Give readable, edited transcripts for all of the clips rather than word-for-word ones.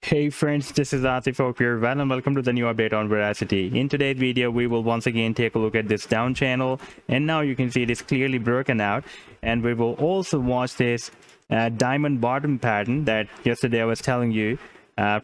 Hey friends, this is Atif. Hope you're well and welcome to the new update on Verasity. In today's video, we will once again take a look at this down channel, and now you can see it is clearly broken out. And we will also watch this diamond bottom pattern that yesterday I was telling you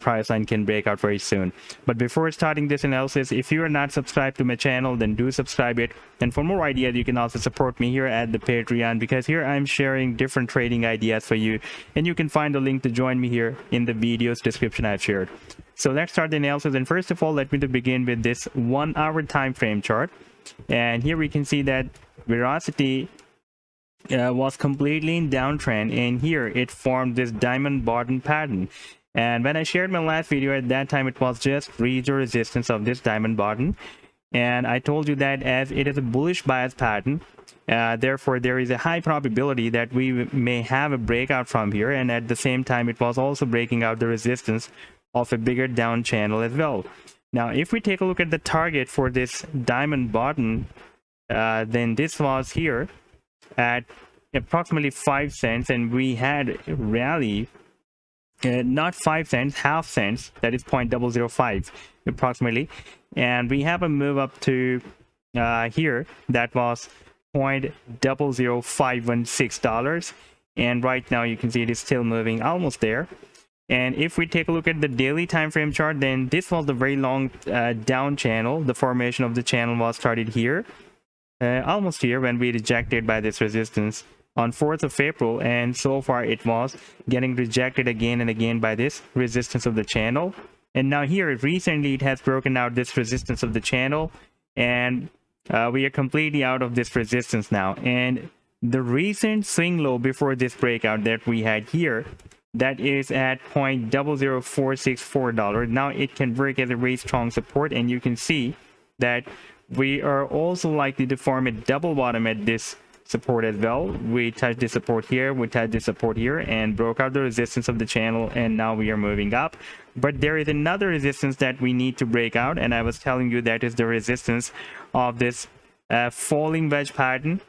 price line can break out very soon. But before starting this analysis, if you are not subscribed to my channel, then do subscribe it. And for more ideas, you can also support me here at the Patreon, because here I'm sharing different trading ideas for you, and you can find the link to join me here in the video's description I've shared. So let's start the analysis. And first of all, let me to begin with this 1 hour time frame chart. And here we can see that Verasity was completely in downtrend, and here it formed this diamond bottom pattern. And when I shared my last video, at that time it was just reached the resistance of this diamond bottom, and I told you that as it is a bullish bias pattern, therefore there is a high probability that we may have a breakout from here. And at the same time, it was also breaking out the resistance of a bigger down channel as well. Now if we take a look at the target for this diamond bottom, then this was here at approximately 5 cents, and we had a rally, not 5 cents, half cents, that is 0.005 approximately, and we have a move up to here that was $0.00516, and right now you can see it is still moving almost there. And if we take a look at the daily time frame chart, then this was the very long down channel. The formation of the channel was started here, almost here, when we rejected by this resistance on 4th of April, and so far it was getting rejected again and again by this resistance of the channel. And now here recently it has broken out this resistance of the channel, and we are completely out of this resistance now. And the recent swing low before this breakout that we had here, that is at $0.00464. Now it can break as a very strong support, and you can see that we are also likely to form a double bottom at this support as well. We touched the support here, we touched the support here, and broke out the resistance of the channel, and now we are moving up. But there is another resistance that we need to break out, and I was telling you that is the resistance of this falling wedge pattern.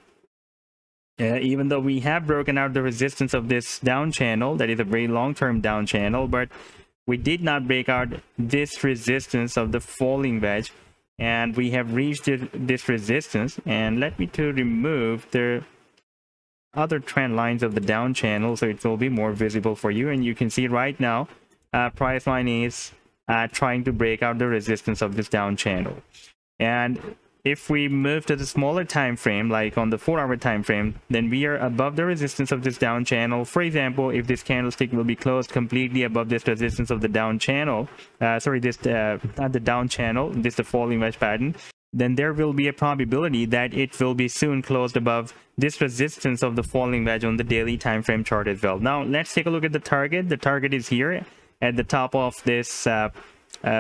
Even though we have broken out the resistance of this down channel, that is a very long-term down channel, but we did not break out this resistance of the falling wedge, and we have reached this resistance. And let me to remove the other trend lines of the down channel so it will be more visible for you. And you can see right now price line is trying to break out the resistance of this down channel. And if we move to the smaller time frame, like on the 4 hour time frame, then we are above the resistance of this down channel. For example, if this candlestick will be closed completely above this resistance of the down channel, not the down channel, this the falling wedge pattern, then there will be a probability that it will be soon closed above this resistance of the falling wedge on the daily time frame chart as well. Now let's take a look at the target. The target is here at the top of this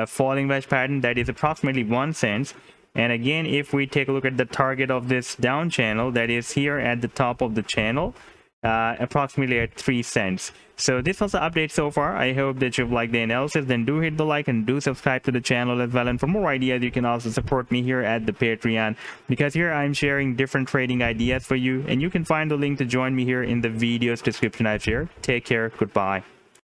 falling wedge pattern, that is approximately 1 cent. And again, if we take a look at the target of this down channel, that is here at the top of the channel, approximately at 3 cents. So this was the update so far. I hope that you've liked the analysis. Then do hit the like and do subscribe to the channel as well. And for more ideas, you can also support me here at the Patreon, because here I'm sharing different trading ideas for you, and you can find the link to join me here in the video's description I've shared. Take care. Goodbye.